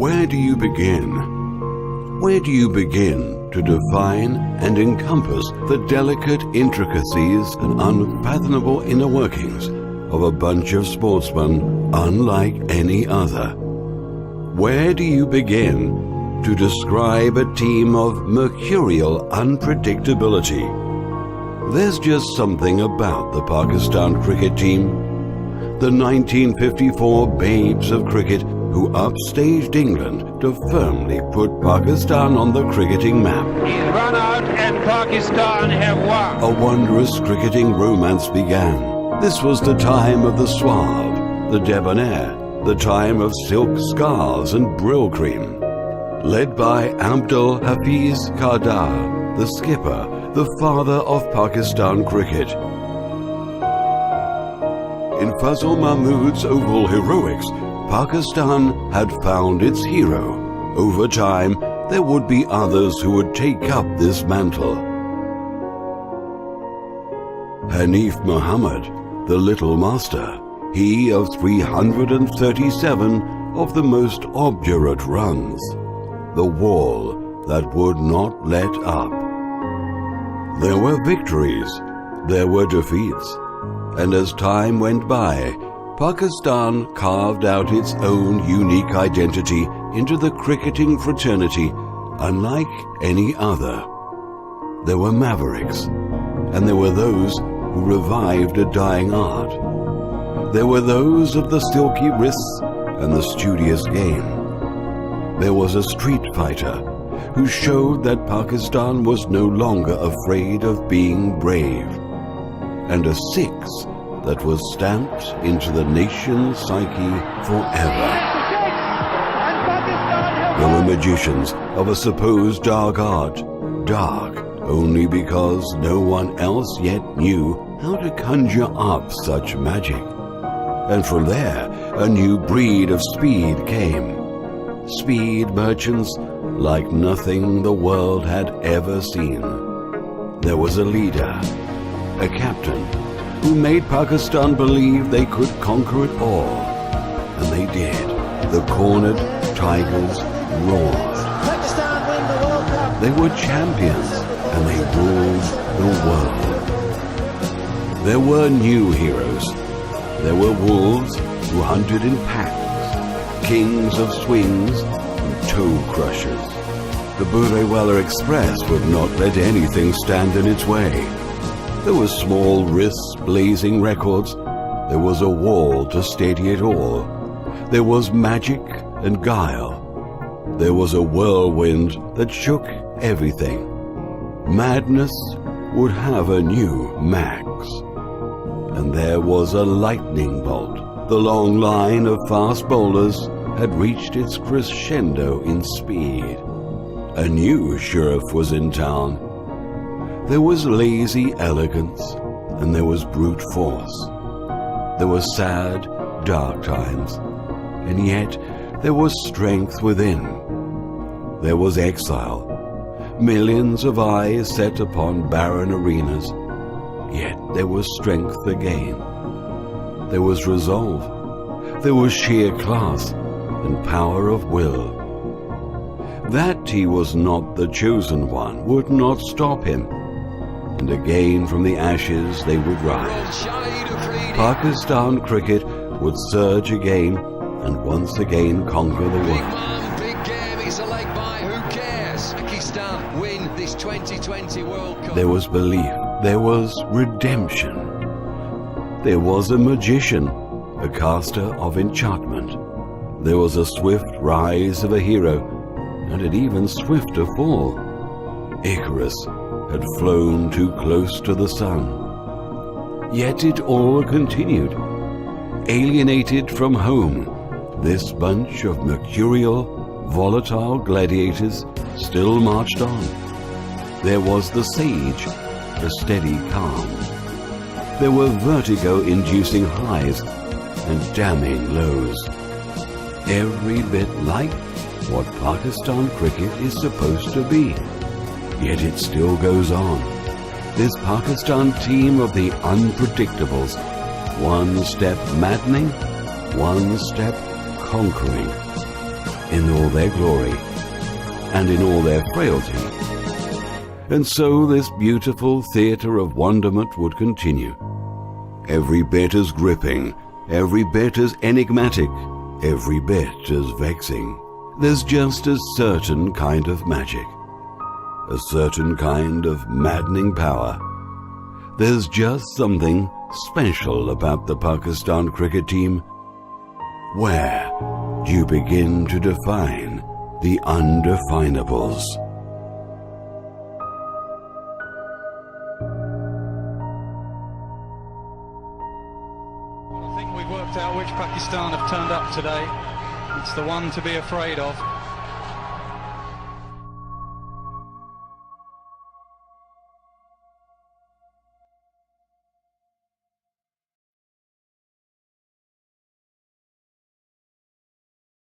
Where do you begin? Where do you begin to define and encompass the delicate intricacies and unfathomable inner workings of a bunch of sportsmen unlike any other? Where do you begin to describe a team of mercurial unpredictability? There's just something about the Pakistan cricket team. The 1954 babes of cricket who upstaged England to firmly put Pakistan on the cricketing map. He's run out and Pakistan have won. A wondrous cricketing romance began. This was the time of the suave, the debonair, the time of silk scarves and brill cream. Led by Abdul Hafiz Kardar, the skipper, the father of Pakistan cricket. In Fazl Mahmood's oval heroics, Pakistan had found its hero. Over time, there would be others who would take up this mantle. Hanif Muhammad, the Little Master, he of 337 of the most obdurate runs, the wall that would not let up. There were victories, there were defeats, and as time went by, Pakistan carved out its own unique identity into the cricketing fraternity unlike any other. There were mavericks, and there were those who revived a dying art. There were those of the silky wrists and the studious game. There was a street fighter who showed that Pakistan was no longer afraid of being brave, and a six that was stamped into the nation's psyche forever. There were magicians of a supposed dark art, dark only because no one else yet knew how to conjure up such magic. And from there, a new breed of speed came. Speed merchants like nothing the world had ever seen. There was a leader, a captain, who made Pakistan believe they could conquer it all. And they did. The cornered tigers roared. Pakistan win the World Cup. They were champions, and they ruled the world. There were new heroes. There were wolves who hunted in packs, kings of swings and toe crushers. The Burewala Express would not let anything stand in its way. There were small wrists blazing records. There was a wall to steady it all. There was magic and guile. There was a whirlwind that shook everything. Madness would have a new max. And there was a lightning bolt. The long line of fast bowlers had reached its crescendo in speed. A new sheriff was in town. There was lazy elegance, and there was brute force. There were sad, dark times, and yet there was strength within. There was exile, millions of eyes set upon barren arenas, yet there was strength again. There was resolve, there was sheer class and power of will. That he was not the chosen one would not stop him. And again from the ashes they would rise. Pakistan cricket would surge again and once again conquer the world. Big game, it's a leg by, who cares? Pakistan win this 2020 World Cup. There was belief, there was redemption. There was a magician, a caster of enchantment. There was a swift rise of a hero, and an even swifter fall. Icarus had flown too close to the sun. Yet it all continued. Alienated from home, this bunch of mercurial, volatile gladiators still marched on. There was the sage, the steady calm. There were vertigo-inducing highs and damning lows. Every bit like what Pakistan cricket is supposed to be. Yet it still goes on. This Pakistan team of the unpredictables, one step maddening, one step conquering. in all their glory and in all their frailty. And so this beautiful theatre of wonderment would continue, every bit as gripping, every bit as enigmatic, every bit as vexing. There's just a certain kind of magic, a certain kind of maddening power. There's just something special about the Pakistan cricket team. Where do you begin to define the undefinables? I think we've worked out which Pakistan have turned up today. It's the one to be afraid of.